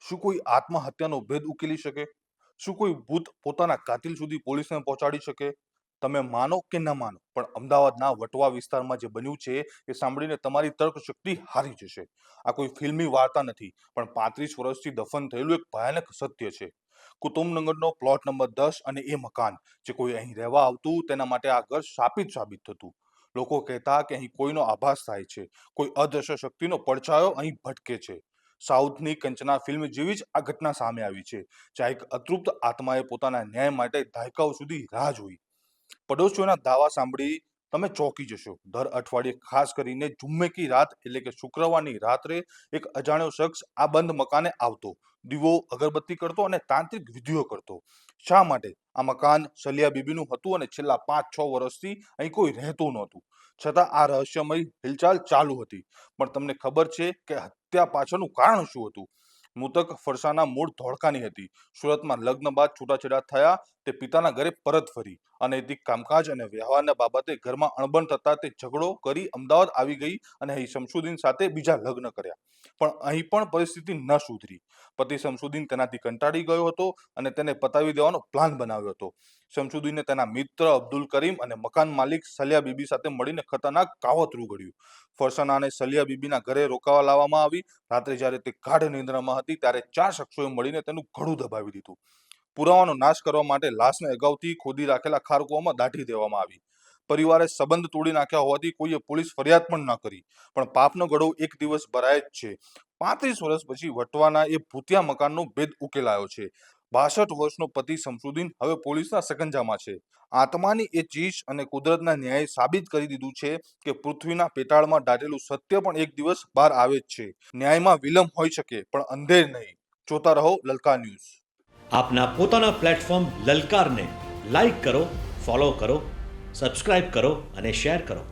શું કોઈ આત્મહત્યાનો ભેદ ઉકેલી શકે? શું કોઈ ભૂત પોતાના કાતિલ સુધી પોલીસને પહોંચાડી શકે? તમે માનો કે ન માનો, પણ અમદાવાદના વટવા વિસ્તારમાં જે બન્યું છે એ સાંભળીને તમારી તર્ક શક્તિ હારી જશે. આ કોઈ ફિલ્મી વાર્તા નથી, પણ 35 વર્ષથી દફન થયેલું એક ભયાનક સત્ય છે. કુતુબનગરનો પ્લોટ નંબર 10 અને એ મકાન, જે કોઈ અહીં રહેવા આવતું તેના માટે આ ઘર શાપિત સાબિત થતું. લોકો કહેતા કે અહીં કોઈનો આભાસ થાય છે, કોઈ અદ્રશ્ય શક્તિનો પડછાયો અહીં ભટકે છે. સાઉથની કંચના ફિલ્મ જેવી જ આ ઘટના સામે આવી છે, જ્યાં એક અતૃપ્ત આત્માએ પોતાના ન્યાય માટે દાયકાઓ સુધી રાહ જોઈ. પડોશીઓના દાવા સાંભળી તમે ચોંકી જશો. દર અઠવાડિયે, ખાસ કરીને જુમ્મે કી રાત એટલે કે શુક્રવારની રાત્રે, એક અજાણ્યો શખ્સ આ બંધ મકાને આવતો, દીવો અગરબત્તી કરતો અને તાંત્રિક વિધિઓ કરતો. શા માટે? આ મકાન સલિયા બીબીનું હતું અને છેલ્લા 5-6 વર્ષથી અહીં કોઈ રહેતું નહોતું. છતાં આ રહસ્યમય હિલચાલ ચાલુ હતી. પણ તમને ખબર છે કે હત્યા પાછળનું કારણ શું હતું? મૃતક ફરસાના મૂળ ધોળકાની હતી. સુરતમાં લગ્ન બાદ છૂટાછેડા થયા. તે પિતાના ઘરે પરત ફરી. અનૈતિક કામકાજ અને વ્યવહારના બાબતે ઘરમાં અણબણ થતા તે ઝઘડો કરી અમદાવાદ આવી ગઈ અને અહીં શમશુદ્દીન સાથે બીજા લગ્ન કર્યા. પણ અહીં પણ પરિસ્થિતિ ન સુધરી. પતિ શમશુદ્દીન તેનાથી કંટાળી ગયો હતો અને તેને પતાવી દેવાનો પ્લાન બનાવ્યો હતો. શમશુદ્દીને તેના મિત્ર અબ્દુલ કરીમ અને મકાન માલિક સલિયા બીબી સાથે મળીને ખતરનાક કાવતરું ઘડ્યું. ફરસાનાને સલિયા બીબીના ઘરે રોકાવા લાવવામાં આવી. રાત્રે જ્યારે તે ગાઢ નિંદ્રામાં હતી ત્યારે 4 શખ્સોએ મળીને તેનું ગળું દબાવી દીધું. પુરાવાનો નાશ કરવા માટે લાશને અગાઉથી ખોદી રાખેલા ખારકુવામાં દાટી દેવામાં આવી. પરિવારે સંબંધ તોડી નાખ્યા હોવાથી કોઈએ પોલીસ ફરિયાદ પણ ન કરી. પણ પાપનો ગળો એક દિવસ ભરાય જ છે. 35 વર્ષ પછી વટવાના એ ભૂતિયા મકાનનો ભેદ ઉકેલાયો છે. 62 વર્ષનો પતિ શમશુદ્દીન હવે પોલીસના સકંજામાં છે. આત્માની એ ચીજ અને કુદરતના ન્યાયે સાબિત કરી દીધું છે કે પૃથ્વીના પેટાળમાં દાટેલું સત્ય પણ એક દિવસ બહાર આવે જ છે. ન્યાયમાં વિલંબ હોઈ શકે, પણ અંધેર નહીં. જોતા રહો લલકાર ન્યૂઝ. આપના પોતાના પ્લેટફોર્મ લલકારને લાઈક કરો, ફોલો કરો, સબસ્ક્રાઇબ કરો અને શેર કરો.